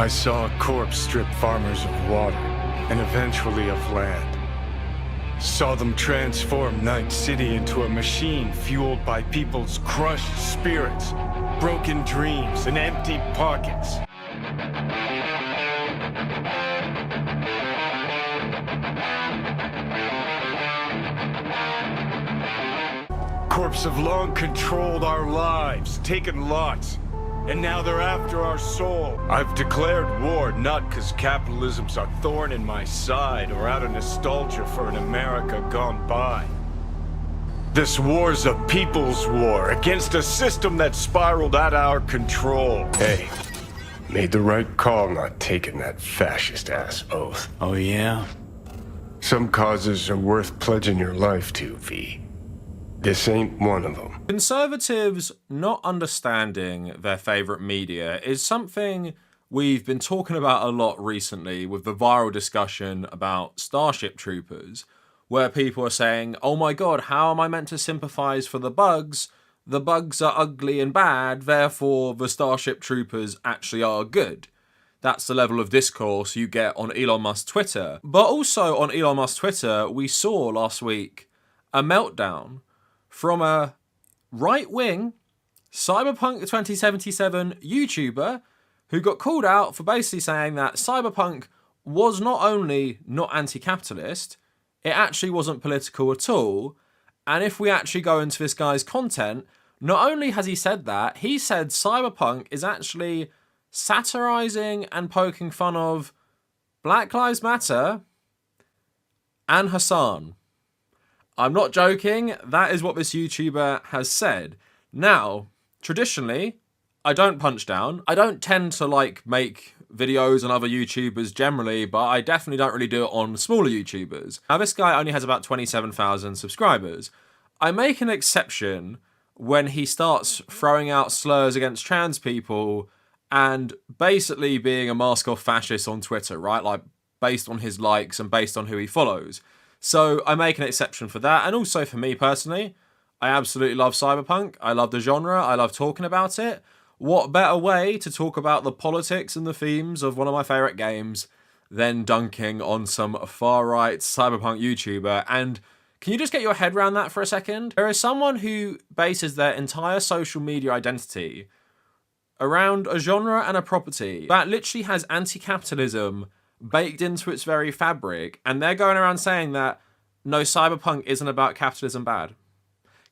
I saw a corpse strip farmers of water, and eventually of land. Saw them transform Night City into a machine fueled by people's crushed spirits, broken dreams, and empty pockets. Corps have long controlled our lives, taken lots, and now they're after our soul. I've declared war not because capitalism's a thorn in my side or out of nostalgia for an America gone by. This war's a people's war against a system that spiraled out of our control. Hey, made the right call not taking that fascist-ass oath. Oh yeah? Some causes are worth pledging your life to, V. This ain't one of them. Conservatives not understanding their favourite media is something we've been talking about a lot recently with the viral discussion about Starship Troopers, where people are saying, oh my god, how am I meant to sympathise for the bugs? The bugs are ugly and bad, therefore the Starship Troopers actually are good. That's the level of discourse you get on Elon Musk's Twitter. But also on Elon Musk's Twitter, we saw last week a meltdown from a right-wing Cyberpunk 2077 YouTuber who got called out for basically saying that Cyberpunk was not only not anti-capitalist, it actually wasn't political at all. And if we actually go into this guy's content, not only has he said that, he said Cyberpunk is actually satirizing and poking fun of Black Lives Matter and Hasan. I'm not joking, that is what this YouTuber has said. Now, traditionally, I don't punch down. I don't tend to make videos on other YouTubers generally, but I definitely don't really do it on smaller YouTubers. Now this guy only has about 27,000 subscribers. I make an exception when he starts throwing out slurs against trans people and basically being a mask-off fascist on Twitter, right? Like, based on his likes and based on who he follows. So I make an exception for that, and also for me personally, I absolutely love Cyberpunk. I love the genre, I love talking about it. What better way to talk about the politics and the themes of one of my favourite games than dunking on some far-right Cyberpunk YouTuber? And can you just get your head around that for a second? There is someone who bases their entire social media identity around a genre and a property that literally has anti-capitalism baked into its very fabric, and they're going around saying that, no, Cyberpunk isn't about capitalism bad.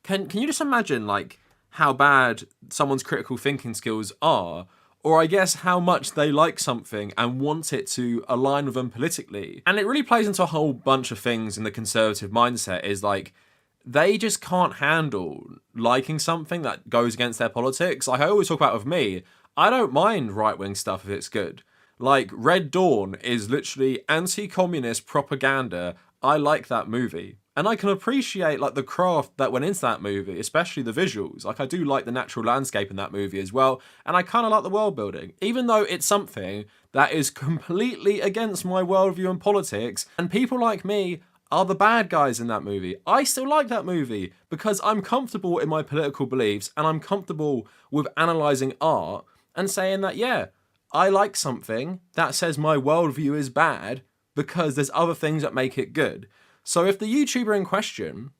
Can you just imagine, how bad someone's critical thinking skills are, or I guess how much they like something and want it to align with them politically? And it really plays into a whole bunch of things in the conservative mindset, is they just can't handle liking something that goes against their politics. Like I always talk about with me, I don't mind right-wing stuff if it's good. Red Dawn is literally anti-communist propaganda. I like that movie. And I can appreciate the craft that went into that movie, especially the visuals. I do like the natural landscape in that movie as well. And I kind of like the world building. Even though it's something that is completely against my worldview and politics, and people like me are the bad guys in that movie. I still like that movie because I'm comfortable in my political beliefs and I'm comfortable with analysing art and saying that, yeah, I like something that says my worldview is bad because there's other things that make it good. So if the YouTuber in question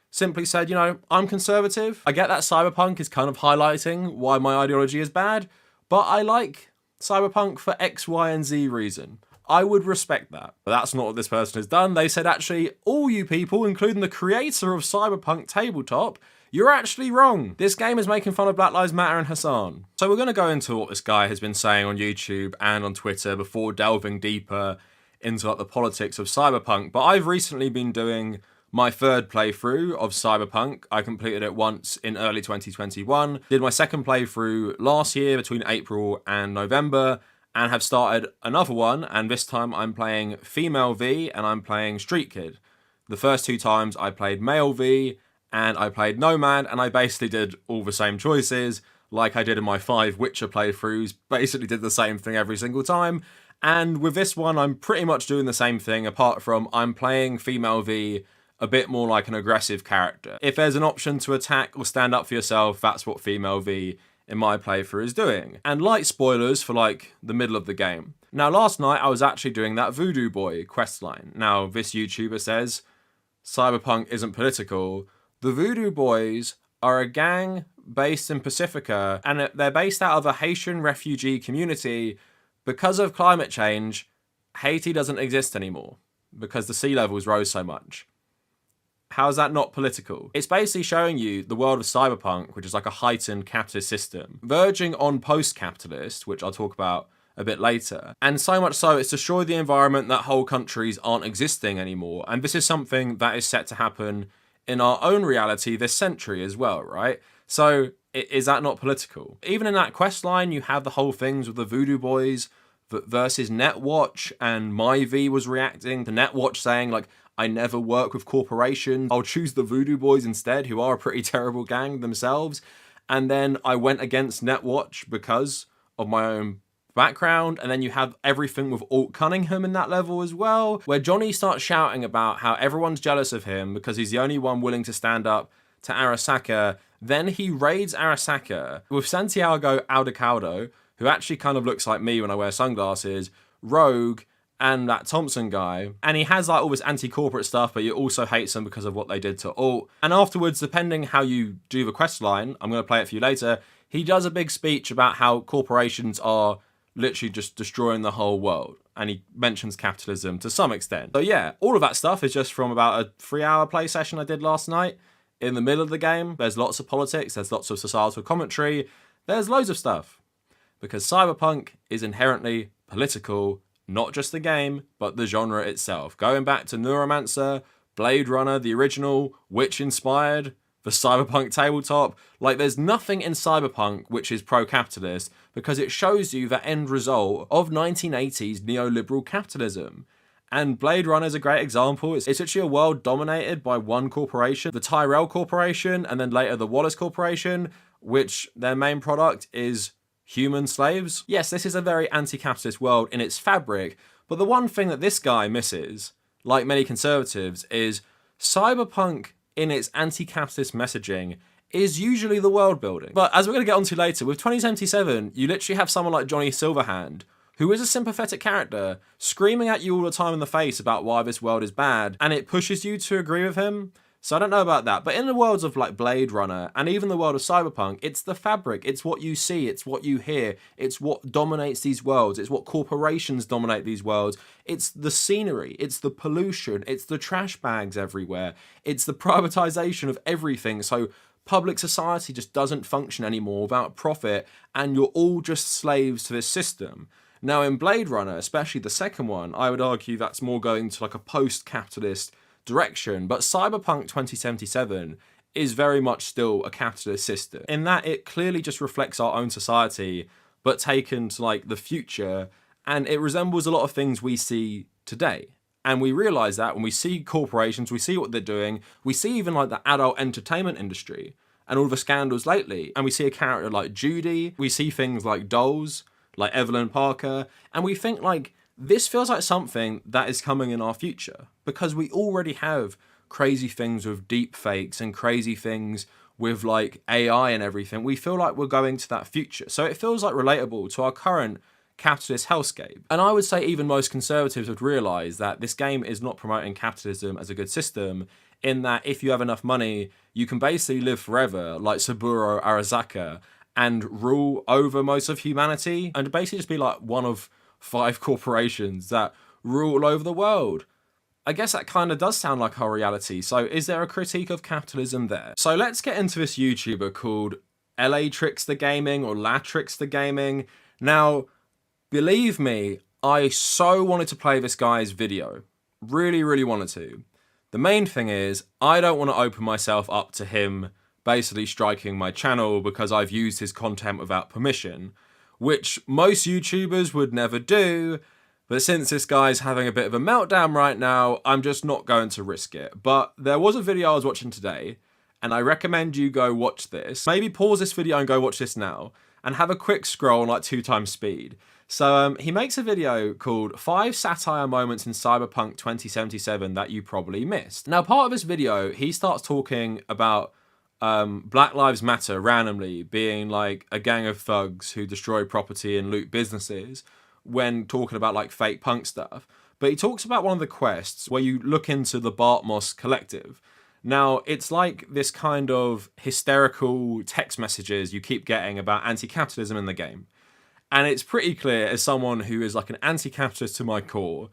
simply said, I'm conservative, I get that Cyberpunk is kind of highlighting why my ideology is bad, but I like Cyberpunk for X, Y, and Z reason, I would respect that. But that's not what this person has done. They said, actually, all you people, including the creator of Cyberpunk Tabletop, you're actually wrong. This game is making fun of Black Lives Matter and Hasan. So we're going to go into what this guy has been saying on YouTube and on Twitter before delving deeper into the politics of Cyberpunk. But I've recently been doing my third playthrough of Cyberpunk. I completed it once in early 2021. Did my second playthrough last year between April and November, and have started another one, and this time I'm playing Female V and I'm playing Street Kid. The first two times I played Male V and I played Nomad, and I basically did all the same choices like I did in my 5 Witcher playthroughs, basically did the same thing every single time. And with this one, I'm pretty much doing the same thing, apart from I'm playing Female V a bit more like an aggressive character. If there's an option to attack or stand up for yourself, that's what Female V in my playthrough is doing. And light spoilers for like the middle of the game. Now last night I was actually doing that Voodoo Boy questline. Now this YouTuber says Cyberpunk isn't political. The Voodoo Boys are a gang based in Pacifica, and they're based out of a Haitian refugee community. Because of climate change, Haiti doesn't exist anymore because the sea levels rose so much. How is that not political? It's basically showing you the world of Cyberpunk, which is like a heightened capitalist system, verging on post-capitalist, which I'll talk about a bit later. And so much so, it's destroyed the environment that whole countries aren't existing anymore. And this is something that is set to happen in our own reality this century as well, right? So is that not political? Even in that quest line, you have the whole things with the Voodoo Boys versus Netwatch, and MyV was reacting to Netwatch saying like, I never work with corporations. I'll choose the Voodoo Boys instead, who are a pretty terrible gang themselves. And then I went against Netwatch because of my own background. And then you have everything with Alt Cunningham in that level as well, where Johnny starts shouting about how everyone's jealous of him because he's the only one willing to stand up to Arasaka. Then he raids Arasaka with Santiago Aldecaldo, who actually kind of looks like me when I wear sunglasses, Rogue, and that Thompson guy. And he has like all this anti-corporate stuff, but he also hates them because of what they did to Alt. And afterwards, depending how you do the quest line, I'm going to play it for you later, he does a big speech about how corporations are literally just destroying the whole world. And he mentions capitalism to some extent. So yeah, all of that stuff is just from about a 3-hour play session I did last night. In the middle of the game, there's lots of politics, there's lots of societal commentary, there's loads of stuff. Because Cyberpunk is inherently political, not just the game, but the genre itself. Going back to Neuromancer, Blade Runner, the original, which inspired the Cyberpunk tabletop. Like, there's nothing in Cyberpunk which is pro-capitalist, because it shows you the end result of 1980s neoliberal capitalism. And Blade Runner is a great example. It's actually a world dominated by one corporation, the Tyrell Corporation, and then later the Wallace Corporation, which their main product is human slaves. Yes, this is a very anti-capitalist world in its fabric, but the one thing that this guy misses, like many conservatives, is Cyberpunk in its anti-capitalist messaging is usually the world building. But as we're going to get onto later, with 2077, you literally have someone like Johnny Silverhand, who is a sympathetic character, screaming at you all the time in the face about why this world is bad, and it pushes you to agree with him. So I don't know about that, but in the worlds of like Blade Runner and even the world of Cyberpunk, it's the fabric, it's what you see, it's what you hear, it's what dominates these worlds, it's what corporations dominate these worlds, it's the scenery, it's the pollution, it's the trash bags everywhere, it's the privatization of everything. So public society just doesn't function anymore without profit, and you're all just slaves to this system. Now in Blade Runner, especially the second one, I would argue that's more going to like a post-capitalist direction, but Cyberpunk 2077 is very much still a capitalist system in that it clearly just reflects our own society, but taken to like the future, and it resembles a lot of things we see today. And we realize that when we see corporations, we see what they're doing, we see even like the adult entertainment industry and all the scandals lately, and we see a character like Judy, we see things like dolls, like Evelyn Parker, and we think like, this feels like something that is coming in our future, because we already have crazy things with deep fakes and crazy things with like AI and everything. We feel like we're going to that future. So it feels like relatable to our current capitalist hellscape. And I would say even most conservatives would realize that this game is not promoting capitalism as a good system, in that if you have enough money, you can basically live forever like Saburo Arasaka and rule over most of humanity, and basically just be like one of 5 corporations that rule over the world. I guess that kind of does sound like our reality. So is there a critique of capitalism there? So let's get into this YouTuber called LaTrickster Gaming or LaTrickster Gaming. Now, believe me, I so wanted to play this guy's video. Really, really wanted to. The main thing is, I don't want to open myself up to him basically striking my channel because I've used his content without permission, which most YouTubers would never do, but since this guy's having a bit of a meltdown right now, I'm just not going to risk it. But there was a video I was watching today, and I recommend you go watch this. Maybe pause this video and go watch this now, and have a quick scroll on like 2x speed. So he makes a video called 5 satire moments in Cyberpunk 2077 that you probably missed. Now part of this video, he starts talking about Black Lives Matter randomly being like a gang of thugs who destroy property and loot businesses when talking about like fake punk stuff. But he talks about one of the quests where you look into the Bartmoss Collective. Now, it's like this kind of hysterical text messages you keep getting about anti-capitalism in the game. And it's pretty clear, as someone who is like an anti-capitalist to my core,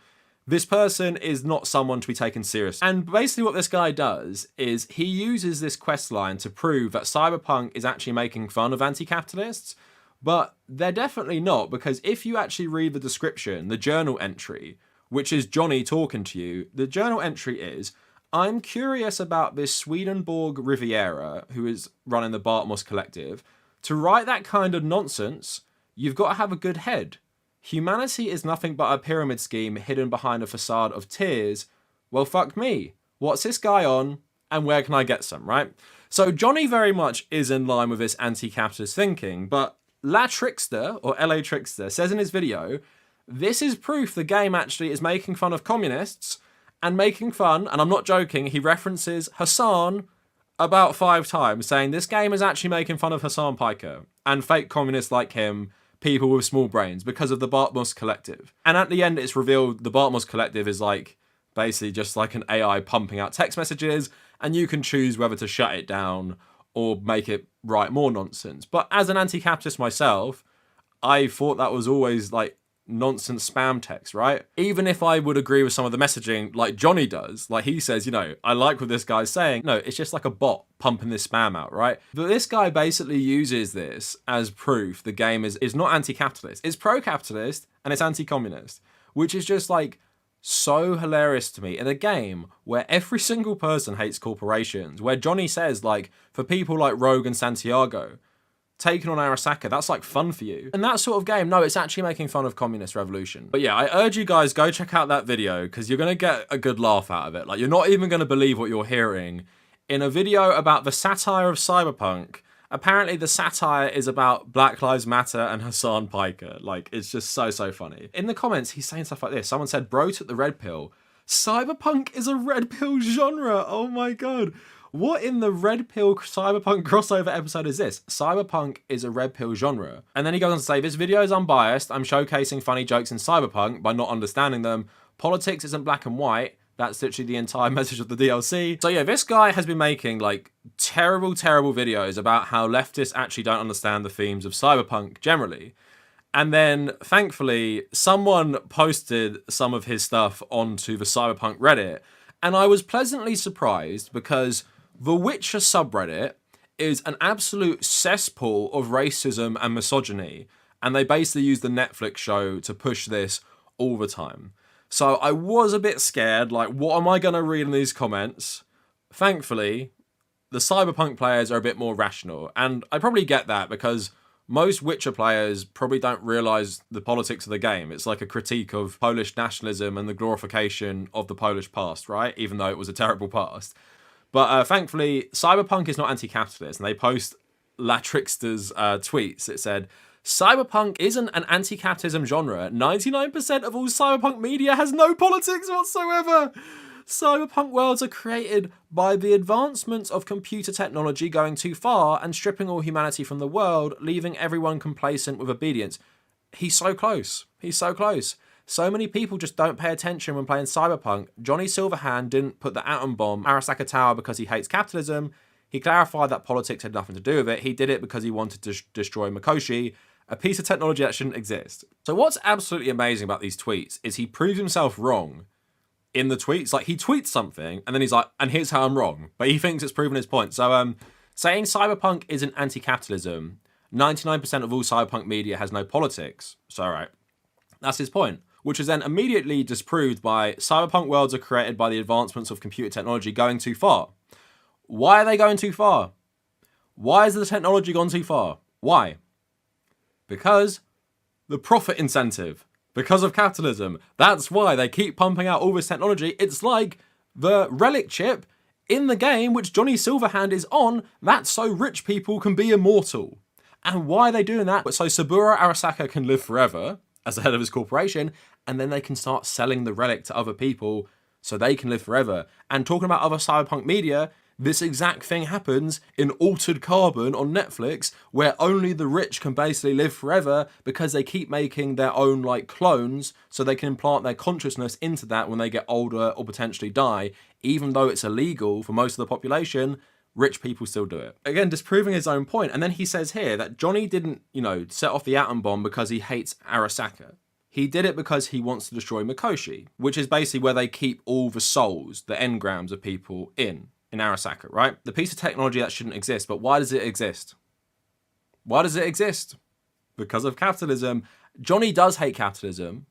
this person is not someone to be taken seriously. And basically what this guy does is he uses this quest line to prove that Cyberpunk is actually making fun of anti-capitalists, but they're definitely not, because if you actually read the description, the journal entry, which is Johnny talking to you, the journal entry is, I'm curious about this Swedenborg Riviera, who is running the Bartmoss Collective. To write that kind of nonsense, you've got to have a good head. Humanity is nothing but a pyramid scheme hidden behind a facade of tears. Well, fuck me. What's this guy on, and where can I get some, right? So Johnny very much is in line with this anti-capitalist thinking, but LaTrickster, or LaTrickster, says in his video, this is proof the game actually is making fun of communists, and making fun, and I'm not joking, he references Hasan about 5 times, saying this game is actually making fun of Hasan Piker and fake communists like him, people with small brains, because of the Bartmoss Collective. And at the end, it's revealed the Bartmoss Collective is like basically just like an AI pumping out text messages, and you can choose whether to shut it down or make it write more nonsense. But as an anti-capitalist myself, I thought that was always like nonsense spam text, right? Even if I would agree with some of the messaging like Johnny does, like he says, you know, I like what this guy's saying. No, it's just like a bot pumping this spam out, right? But this guy basically uses this as proof the game is not anti-capitalist. It's pro-capitalist and it's anti-communist, which is just like so hilarious to me in a game where every single person hates corporations, where Johnny says like for people like Rogue and Santiago, taking on Arasaka, that's like fun for you. And that sort of game, no, it's actually making fun of communist revolution. But yeah, I urge you guys, go check out that video because you're going to get a good laugh out of it. Like, you're not even going to believe what you're hearing. In a video about the satire of Cyberpunk, apparently the satire is about Black Lives Matter and Hasan Piker. Like, it's just so funny. In the comments, he's saying stuff like this. Someone said, bro took the red pill. Cyberpunk is a red pill genre. Oh my God. What in the red pill Cyberpunk crossover episode is this? Cyberpunk is a red pill genre. And then he goes on to say, this video is unbiased. I'm showcasing funny jokes in Cyberpunk by not understanding them. Politics isn't black and white. That's literally the entire message of the DLC. So yeah, this guy has been making like terrible videos about how leftists actually don't understand the themes of Cyberpunk generally. And then thankfully, someone posted some of his stuff onto the Cyberpunk Reddit. And I was pleasantly surprised because the Witcher subreddit is an absolute cesspool of racism and misogyny, and they basically use the Netflix show to push this all the time. So I was a bit scared, like, what am I going to read in these comments? Thankfully, the Cyberpunk players are a bit more rational, and I probably get that because most Witcher players probably don't realise the politics of the game. It's like a critique of Polish nationalism and the glorification of the Polish past, right? Even though it was a terrible past. But thankfully, Cyberpunk is not anti-capitalist, and they post LaTrickster's tweets. It said, Cyberpunk isn't an anti-capitalism genre. 99% of all Cyberpunk media has no politics whatsoever. Cyberpunk worlds are created by the advancements of computer technology going too far and stripping all humanity from the world, leaving everyone complacent with obedience. He's so close. He's so close. So many people just don't pay attention when playing Cyberpunk. Johnny Silverhand didn't put the atom bomb Arasaka Tower because he hates capitalism. He clarified that politics had nothing to do with it. He did it because he wanted to destroy Mikoshi, a piece of technology that shouldn't exist. So what's absolutely amazing about these tweets is he proves himself wrong in the tweets. Like, he tweets something and then he's like, and here's how I'm wrong. But he thinks it's proven his point. So saying Cyberpunk isn't anti-capitalism, 99% of all Cyberpunk media has no politics. So, all right, that's his point. Which is then immediately disproved by Cyberpunk worlds are created by the advancements of computer technology going too far. Why are they going too far? Why has the technology gone too far? Why? Because the profit incentive. Because of capitalism. That's why they keep pumping out all this technology. It's like the relic chip in the game, which Johnny Silverhand is on, that's so rich people can be immortal. And why are they doing that? So Saburo Arasaka can live forever as the head of his corporation, and then they can start selling the relic to other people so they can live forever. And talking about other Cyberpunk media, This exact thing happens in Altered Carbon on Netflix, where only the rich can basically live forever because they keep making their own like clones so they can implant their consciousness into that when they get older or potentially die. Even though it's illegal for most of the population, rich people still do it. Again, disproving his own point. And then he says here that Johnny didn't, set off the atom bomb because he hates Arasaka. He did it because he wants to destroy Mikoshi, which is basically where they keep all the souls, the engrams of people in Arasaka, right? The piece of technology that shouldn't exist, but why does it exist? Why does it exist? Because of capitalism. Johnny does hate capitalism,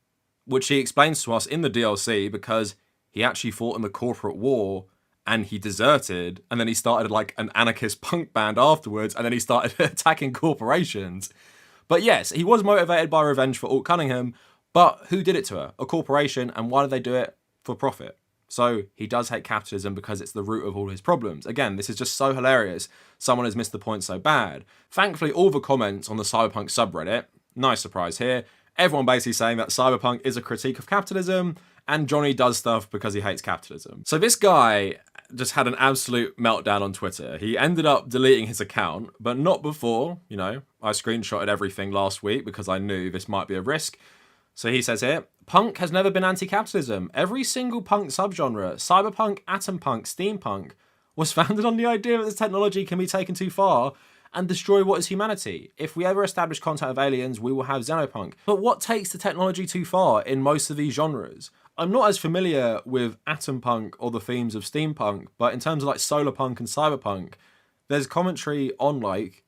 which he explains to us in the DLC because he actually fought in the corporate war and he deserted, and then he started like an anarchist punk band afterwards, and then he started attacking corporations. But yes, he was motivated by revenge for Alt Cunningham, but who did it to her? A corporation, and why did they do it? For profit. So he does hate capitalism because it's the root of all his problems. Again, this is just so hilarious. Someone has missed the point so bad. Thankfully, all the comments on the Cyberpunk subreddit, nice surprise here, everyone basically saying that Cyberpunk is a critique of capitalism and Johnny does stuff because he hates capitalism. So this guy just had an absolute meltdown on Twitter. He ended up deleting his account, but not before, I screenshotted everything last week because I knew this might be a risk. So he says here, punk has never been anti-capitalism. Every single punk subgenre, cyberpunk, atom punk, steampunk, was founded on the idea that this technology can be taken too far and destroy what is humanity. If we ever establish contact with aliens, we will have xenopunk. But what takes the technology too far in most of these genres? I'm not as familiar with atom punk or the themes of steampunk, but in terms of like solar punk and cyberpunk, there's commentary on like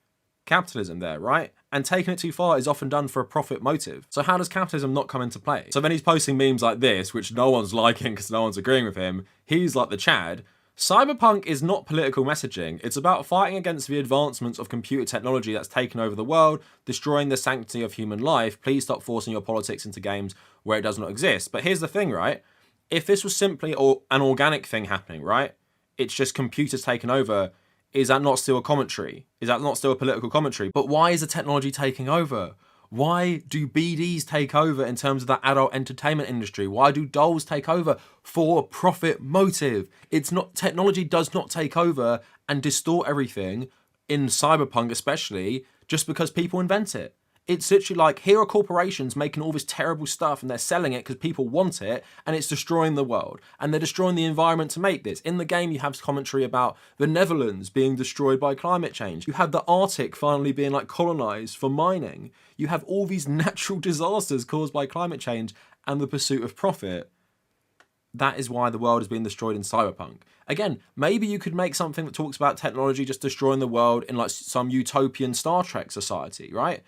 capitalism there, right? And taking it too far is often done for a profit motive. So how does capitalism not come into play? So then he's posting memes like this, which no one's liking because no one's agreeing with him. He's like the Chad. Cyberpunk is not political messaging. It's about fighting against the advancements of computer technology that's taken over the world, destroying the sanctity of human life. Please stop forcing your politics into games where it does not exist. But here's the thing, right? If this was simply an organic thing happening, right? It's just computers taking over. Is that not still a commentary? Is that not still a political commentary? But why is the technology taking over? Why do BDs take over in terms of the adult entertainment industry? Why do dolls take over? For profit motive. It's not, technology does not take over and distort everything, in cyberpunk especially, just because people invent it. It's literally like, here are corporations making all this terrible stuff and they're selling it because people want it and it's destroying the world. And they're destroying the environment to make this. In the game, you have commentary about the Netherlands being destroyed by climate change. You have the Arctic finally being like colonized for mining. You have all these natural disasters caused by climate change and the pursuit of profit. That is why the world is being destroyed in cyberpunk. Again, maybe you could make something that talks about technology just destroying the world in like some utopian Star Trek society, right?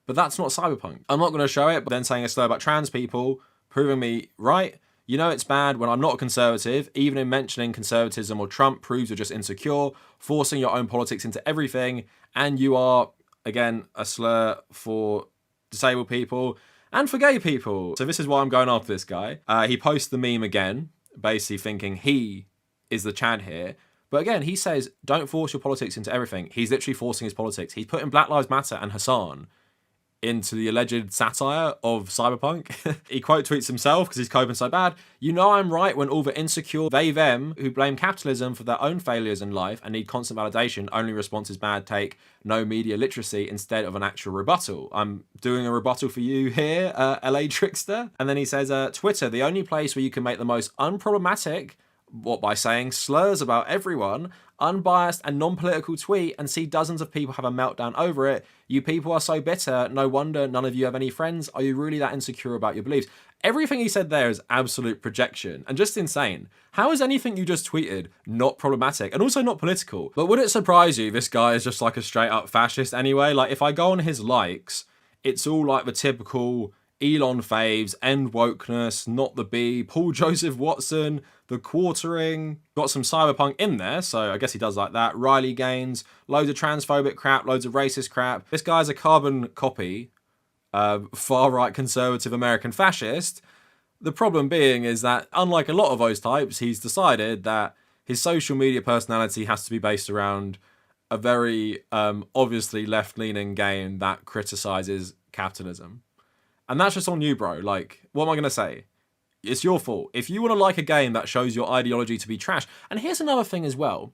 But that's not cyberpunk. I'm not going to show it, but then saying a slur about trans people, proving me right. You know it's bad when I'm not a conservative. Even in mentioning conservatism or Trump proves you're just insecure, forcing your own politics into everything, and you are, again, a slur for disabled people and for gay people. So this is why I'm going after this guy. He posts the meme again, basically thinking he is the Chad here. But again, he says, don't force your politics into everything. He's literally forcing his politics. He's putting Black Lives Matter and Hasan into the alleged satire of cyberpunk. He quote tweets himself because he's coping so bad. You know I'm right when all the insecure they them who blame capitalism for their own failures in life and need constant validation, only response is bad take, no media literacy instead of an actual rebuttal. I'm doing a rebuttal for you here, LaTrickster. And then he says, Twitter, the only place where you can make the most unproblematic, what, by saying slurs about everyone, unbiased and non-political tweet and see dozens of people have a meltdown over it. You people are so bitter. No wonder none of you have any friends. Are you really that insecure about your beliefs? Everything he said there is absolute projection and just insane. How is anything you just tweeted not problematic and also not political? But would it surprise you this guy is just like a straight up fascist anyway? Like if I go on his likes, it's all like the typical Elon faves, end wokeness, not the bee, Paul Joseph Watson, the quartering, got some cyberpunk in there, so I guess he does like that. Riley Gaines, loads of transphobic crap, loads of racist crap. This guy's a carbon copy, far-right conservative American fascist. The problem being is that, unlike a lot of those types, he's decided that his social media personality has to be based around a very obviously left-leaning game that criticises capitalism. And that's just on you, bro. Like, what am I going to say? It's your fault. If you want to like a game that shows your ideology to be trash. And here's another thing as well.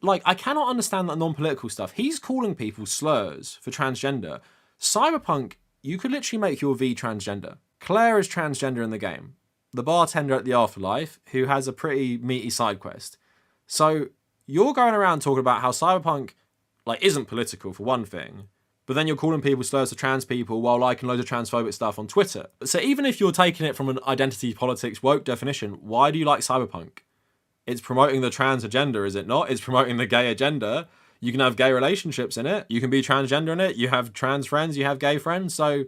Like, I cannot understand that non-political stuff. He's calling people slurs for transgender. Cyberpunk, you could literally make your V transgender. Claire is transgender in the game. The bartender at the Afterlife, who has a pretty meaty side quest. So you're going around talking about how Cyberpunk, like, isn't political for one thing, but then you're calling people slurs to trans people while liking loads of transphobic stuff on Twitter. So even if you're taking it from an identity politics woke definition, why do you like Cyberpunk? It's promoting the trans agenda, is it not? It's promoting the gay agenda. You can have gay relationships in it. You can be transgender in it. You have trans friends. You have gay friends. So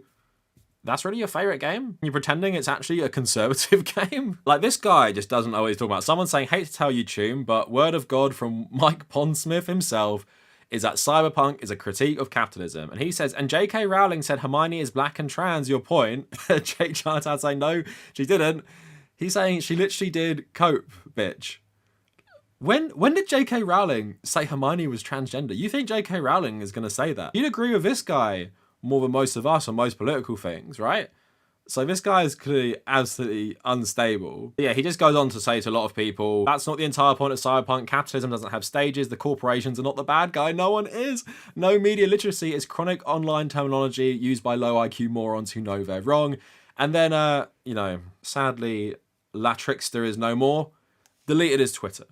that's really your favorite game? You're pretending it's actually a conservative game? Like, this guy just doesn't know what he's talking about. Someone saying, hate to tell you, Tune, but word of God from Mike Pondsmith himself is that Cyberpunk is a critique of capitalism. And he says, and J.K. Rowling said Hermione is black and trans, your point. Jake Charlton saying, no, she didn't. He's saying she literally did cope, bitch. When did J.K. Rowling say Hermione was transgender? You think J.K. Rowling is going to say that? You'd agree with this guy more than most of us on most political things, right? So this guy is clearly absolutely unstable. But yeah, he just goes on to say to a lot of people, that's not the entire point of Cyberpunk. Capitalism doesn't have stages. The corporations are not the bad guy. No one is. No media literacy is chronic online terminology used by low IQ morons who know they're wrong. And then, sadly, LaTrickster is no more. Deleted his Twitter.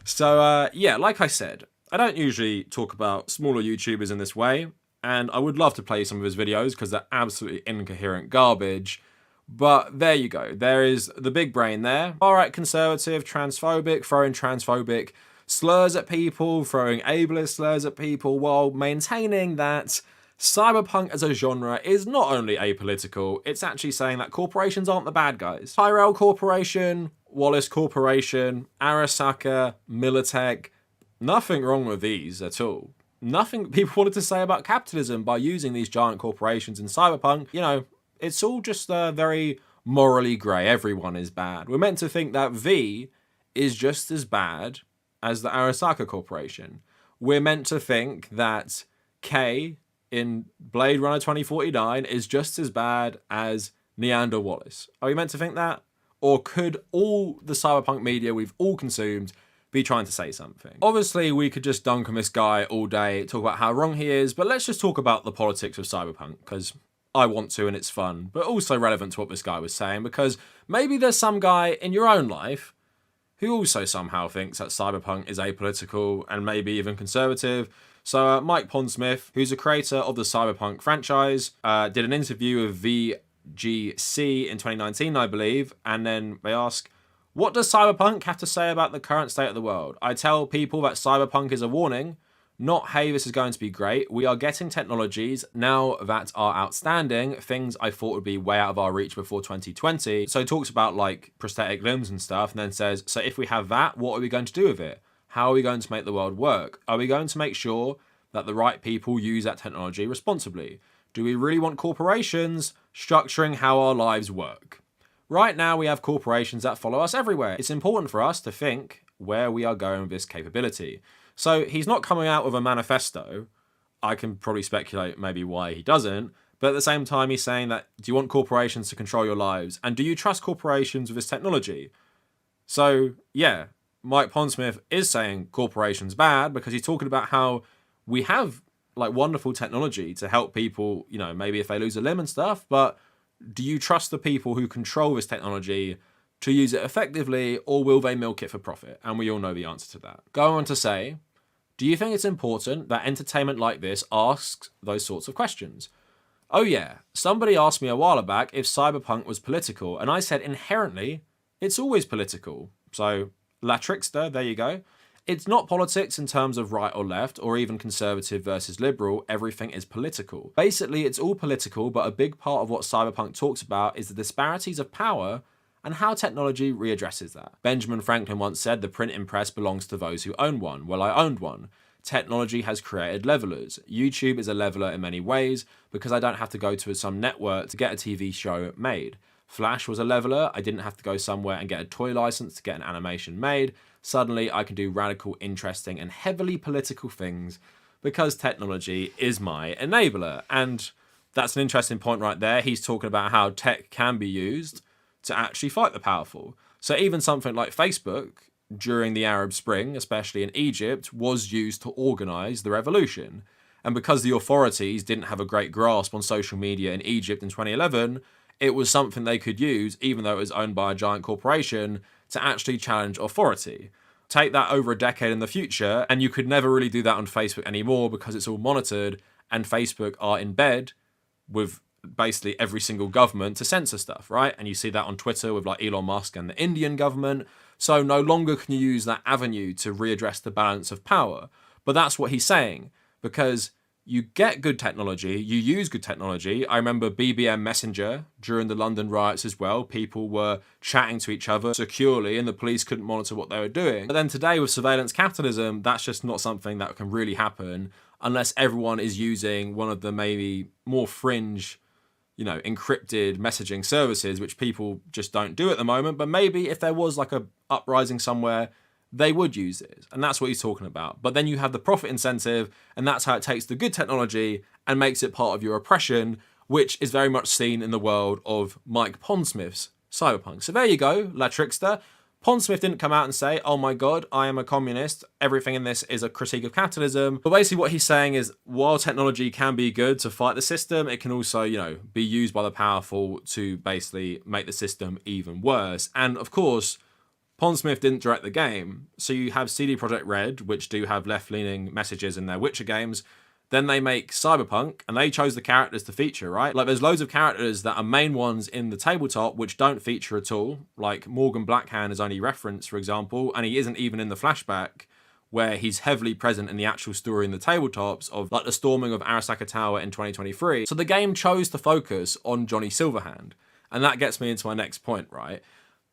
So, yeah, like I said, I don't usually talk about smaller YouTubers in this way, and I would love to play some of his videos because they're absolutely incoherent garbage, but there you go. There is the big brain there. Alright, conservative, transphobic, throwing transphobic slurs at people, throwing ableist slurs at people, while maintaining that Cyberpunk as a genre is not only apolitical, it's actually saying that corporations aren't the bad guys. Tyrell Corporation, Wallace Corporation, Arasaka, Militech, nothing wrong with these at all. Nothing people wanted to say about capitalism by using these giant corporations in Cyberpunk. You know, it's all just very morally grey. Everyone is bad. We're meant to think that V is just as bad as the Arasaka Corporation. We're meant to think that K in Blade Runner 2049 is just as bad as Neander Wallace. Are we meant to think that? Or could all the Cyberpunk media we've all consumed be trying to say something? Obviously, we could just dunk on this guy all day, talk about how wrong he is, but let's just talk about the politics of Cyberpunk, because I want to and it's fun, but also relevant to what this guy was saying, because maybe there's some guy in your own life who also somehow thinks that Cyberpunk is apolitical and maybe even conservative. So Mike Pondsmith, who's a creator of the Cyberpunk franchise, did an interview with VGC in 2019, I believe, and then they ask, what does Cyberpunk have to say about the current state of the world? I tell people that Cyberpunk is a warning, not, hey, this is going to be great. We are getting technologies now that are outstanding, things I thought would be way out of our reach before 2020. So he talks about like prosthetic limbs and stuff, and then says, so if we have that, what are we going to do with it? How are we going to make the world work? Are we going to make sure that the right people use that technology responsibly? Do we really want corporations structuring how our lives work? Right now, we have corporations that follow us everywhere. It's important for us to think where we are going with this capability. So he's not coming out with a manifesto. I can probably speculate maybe why he doesn't. But at the same time, he's saying that, do you want corporations to control your lives? And do you trust corporations with this technology? So, yeah, Mike Pondsmith is saying corporations bad because he's talking about how we have like wonderful technology to help people, you know, maybe if they lose a limb and stuff, but do you trust the people who control this technology to use it effectively, or will they milk it for profit? And we all know the answer to that. Going on to say, do you think it's important that entertainment like this asks those sorts of questions? Oh yeah, somebody asked me a while back if Cyberpunk was political, and I said inherently, it's always political. So, LaTrickster, there you go. It's not politics in terms of right or left, or even conservative versus liberal, everything is political. Basically, it's all political, but a big part of what Cyberpunk talks about is the disparities of power and how technology readdresses that. Benjamin Franklin once said, the printing press belongs to those who own one. Well, I owned one. Technology has created levelers. YouTube is a leveler in many ways because I don't have to go to some network to get a TV show made. Flash was a leveler. I didn't have to go somewhere and get a toy license to get an animation made. Suddenly, I can do radical, interesting, and heavily political things because technology is my enabler. And that's an interesting point right there. He's talking about how tech can be used to actually fight the powerful. So even something like Facebook during the Arab Spring, especially in Egypt, was used to organise the revolution. And because the authorities didn't have a great grasp on social media in Egypt in 2011, it was something they could use, even though it was owned by a giant corporation, to actually challenge authority. Take that over a decade in the future, and you could never really do that on Facebook anymore because it's all monitored, and Facebook are in bed with basically every single government to censor stuff, right? And you see that on Twitter with like Elon Musk and the Indian government. So no longer can you use that avenue to readdress the balance of power. But that's what he's saying, because you get good technology, you use good technology. I remember BBM Messenger during the London riots as well. People were chatting to each other securely and the police couldn't monitor what they were doing. But then today with surveillance capitalism, that's just not something that can really happen unless everyone is using one of the maybe more fringe, encrypted messaging services, which people just don't do at the moment. But maybe if there was like a uprising somewhere, they would use it. And that's what he's talking about. But then you have the profit incentive, and that's how it takes the good technology and makes it part of your oppression, which is very much seen in the world of Mike Pondsmith's Cyberpunk. So there you go, LaTrickster. Pondsmith didn't come out and say, oh my God, I am a communist. Everything in this is a critique of capitalism. But basically what he's saying is, while technology can be good to fight the system, it can also, be used by the powerful to basically make the system even worse. And of course, Pondsmith didn't direct the game, so you have CD Projekt Red, which do have left-leaning messages in their Witcher games. Then they make Cyberpunk, and they chose the characters to feature, right? Like, there's loads of characters that are main ones in the tabletop which don't feature at all. Like, Morgan Blackhand is only referenced, for example, and he isn't even in the flashback, where he's heavily present in the actual story in the tabletops of, like, the storming of Arasaka Tower in 2023. So the game chose to focus on Johnny Silverhand, and that gets me into my next point, right?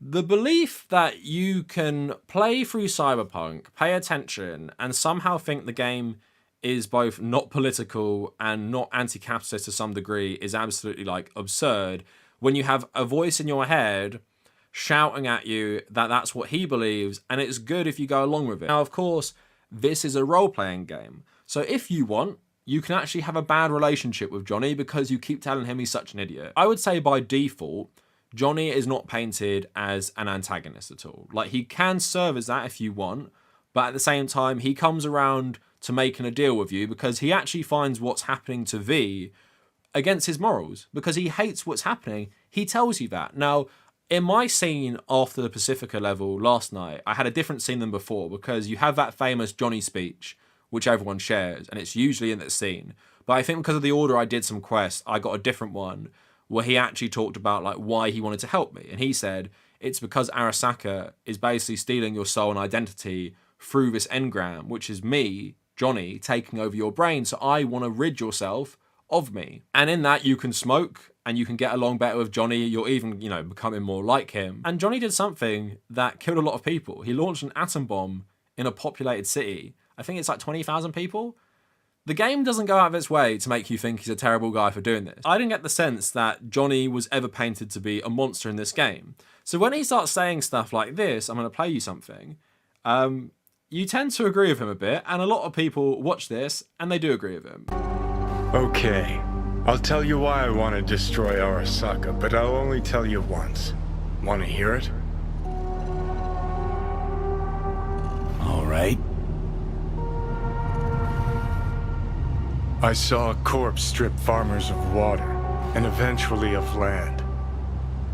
The belief that you can play through Cyberpunk, pay attention, and somehow think the game is both not political and not anti-capitalist to some degree is absolutely absurd when you have a voice in your head shouting at you that that's what he believes, and it's good if you go along with it. Now, of course, this is a role-playing game. So if you want, you can actually have a bad relationship with Johnny because you keep telling him he's such an idiot. I would say by default, Johnny is not painted as an antagonist at all. Like, he can serve as that if you want, but at the same time, he comes around to making a deal with you because he actually finds what's happening to V against his morals because he hates what's happening. He tells you that. Now, in my scene after the Pacifica level last night, I had a different scene than before because you have that famous Johnny speech, which everyone shares, and it's usually in that scene. But I think because of the order I did some quests, I got a different one where he actually talked about why he wanted to help me. And he said, it's because Arasaka is basically stealing your soul and identity through this engram, which is me, Johnny, taking over your brain. So I want to rid yourself of me. And in that, you can smoke and you can get along better with Johnny. You're even, becoming more like him. And Johnny did something that killed a lot of people. He launched an atom bomb in a populated city. I think it's 20,000 people. The game doesn't go out of its way to make you think he's a terrible guy for doing this. I didn't get the sense that Johnny was ever painted to be a monster in this game. So when he starts saying stuff like this, I'm going to play you something, you tend to agree with him a bit, and a lot of people watch this and they do agree with him. Okay, I'll tell you why I want to destroy Arasaka, but I'll only tell you once. Want to hear it? All right. I saw a corpse strip farmers of water, and eventually of land.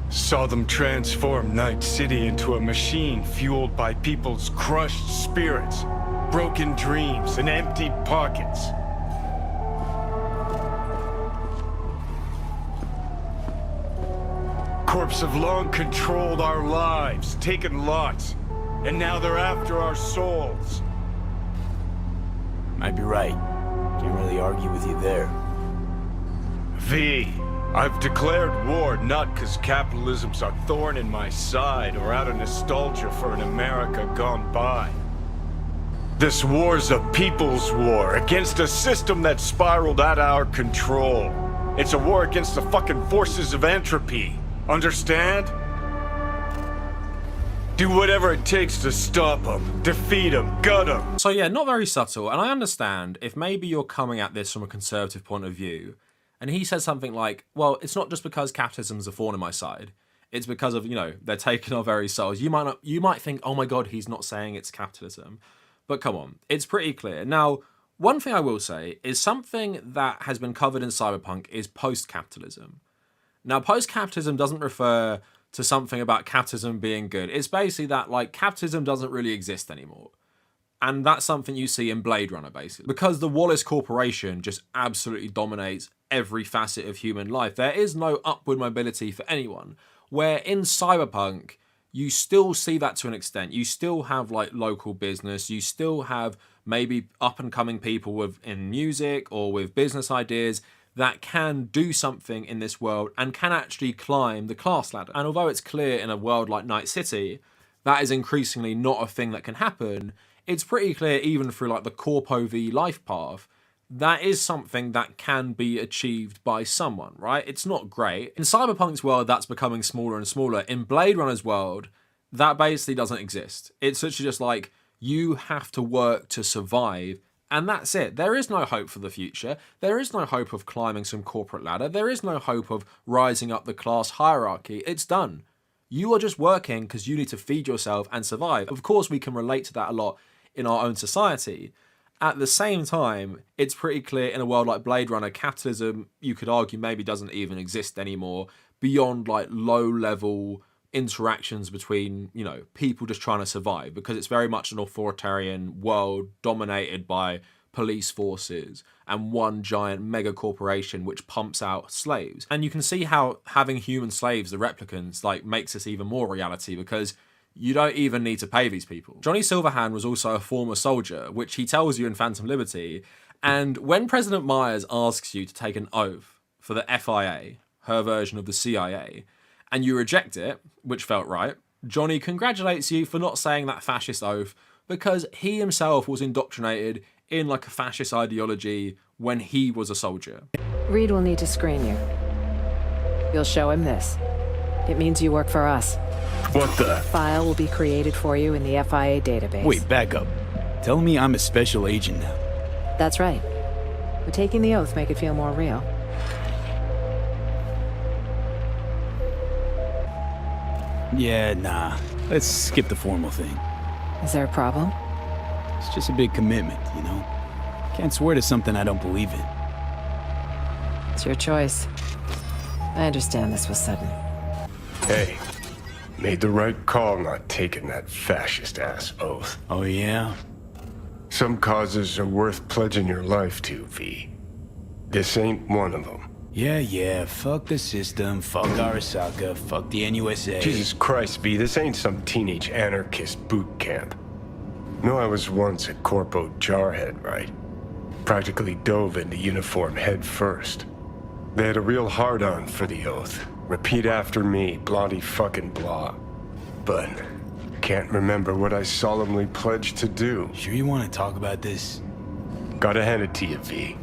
Saw them transform Night City into a machine fueled by people's crushed spirits, broken dreams, and empty pockets. Corps have long controlled our lives, taken lots, and now they're after our souls. Might be right. Can't really argue with you there. V, I've declared war not because capitalism's a thorn in my side or out of nostalgia for an America gone by. This war's a people's war against a system that spiraled out of our control. It's a war against the fucking forces of entropy. Understand? Do whatever it takes to stop them, defeat them, gut them. So yeah, not very subtle, and I understand if maybe you're coming at this from a conservative point of view, and he says something like, well, it's not just because capitalism's a thorn in my side, It's because of, they're taking our very souls. You might think, oh my God, he's not saying it's capitalism. But come on, it's pretty clear. Now, one thing I will say is something that has been covered in Cyberpunk is post-capitalism. Now, post-capitalism doesn't refer to something about capitalism being good. It's basically that, like, capitalism doesn't really exist anymore. And that's something you see in Blade Runner, basically. Because the Wallace Corporation just absolutely dominates every facet of human life. There is no upward mobility for anyone. Where in Cyberpunk, you still see that to an extent. You still have, like, local business. You still have maybe up-and-coming people in music or with business ideas that can do something in this world and can actually climb the class ladder. And although it's clear in a world like Night City, that is increasingly not a thing that can happen, it's pretty clear even through like the Corpo V life path, that is something that can be achieved by someone, right? It's not great. In Cyberpunk's world, that's becoming smaller and smaller. In Blade Runner's world, that basically doesn't exist. It's literally just like, you have to work to survive, and that's it. There is no hope for the future. There is no hope of climbing some corporate ladder. There is no hope of rising up the class hierarchy. It's done. You are just working because you need to feed yourself and survive. Of course, we can relate to that a lot in our own society. At the same time, it's pretty clear in a world like Blade Runner, capitalism, you could argue, maybe doesn't even exist anymore, beyond like low-level interactions between, people just trying to survive, because it's very much an authoritarian world dominated by police forces and one giant mega corporation which pumps out slaves. And you can see how having human slaves, the replicants, like makes this even more reality, because you don't even need to pay these people. Johnny Silverhand was also a former soldier, which he tells you in Phantom Liberty. And when President Myers asks you to take an oath for the FIA, her version of the CIA, and you reject it, which felt right, Johnny congratulates you for not saying that fascist oath, because he himself was indoctrinated in like a fascist ideology when he was a soldier. Reed will need to screen you. You'll show him this. It means you work for us. What the? File will be created for you in the FIA database. Wait, back up. Tell me I'm a special agent now. That's right. But taking the oath make it feel more real. Yeah, nah. Let's skip the formal thing. Is there a problem? It's just a big commitment, Can't swear to something I don't believe in. It's your choice. I understand this was sudden. Hey, made the right call not taking that fascist-ass oath. Oh, yeah? Some causes are worth pledging your life to, V. This ain't one of them. Yeah, fuck the system, fuck Arasaka, fuck the NUSA. Jesus Christ, V, this ain't some teenage anarchist boot camp. No, I was once a corpo jarhead, right? Practically dove into uniform head first. They had a real hard-on for the oath. Repeat after me, blondie fucking blah. But can't remember what I solemnly pledged to do. Sure you want to talk about this? Gotta hand it to you, V.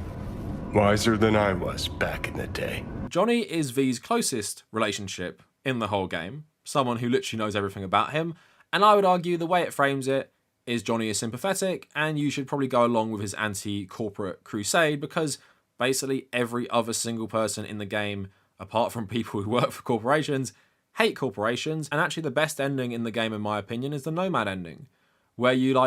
Wiser than I was back in the day. Johnny is V's closest relationship in the whole game, someone who literally knows everything about him, and I would argue the way it frames it is Johnny is sympathetic, and you should probably go along with his anti-corporate crusade, because basically every other single person in the game, apart from people who work for corporations, hate corporations. And actually the best ending in the game, in my opinion, is the Nomad ending, where you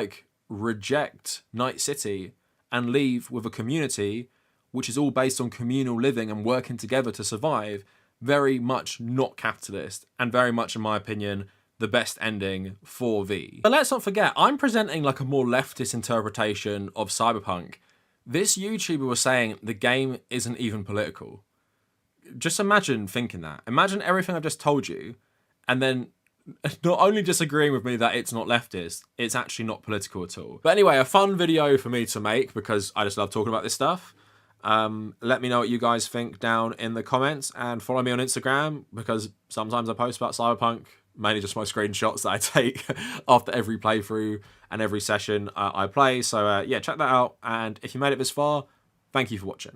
reject Night City and leave with a community which is all based on communal living and working together to survive. Very much not capitalist, and very much, in my opinion, the best ending for V. But let's not forget, I'm presenting like a more leftist interpretation of Cyberpunk. This YouTuber was saying the game isn't even political. Just imagine thinking that. Imagine everything I've just told you, and then not only disagreeing with me that it's not leftist, it's actually not political at all. But anyway, a fun video for me to make, because I just love talking about this stuff. Let me know what you guys think down in the comments, and follow me on Instagram, because sometimes I post about Cyberpunk, mainly just my screenshots that I take after every playthrough and every session I play. So yeah, check that out, and if you made it this far, thank you for watching.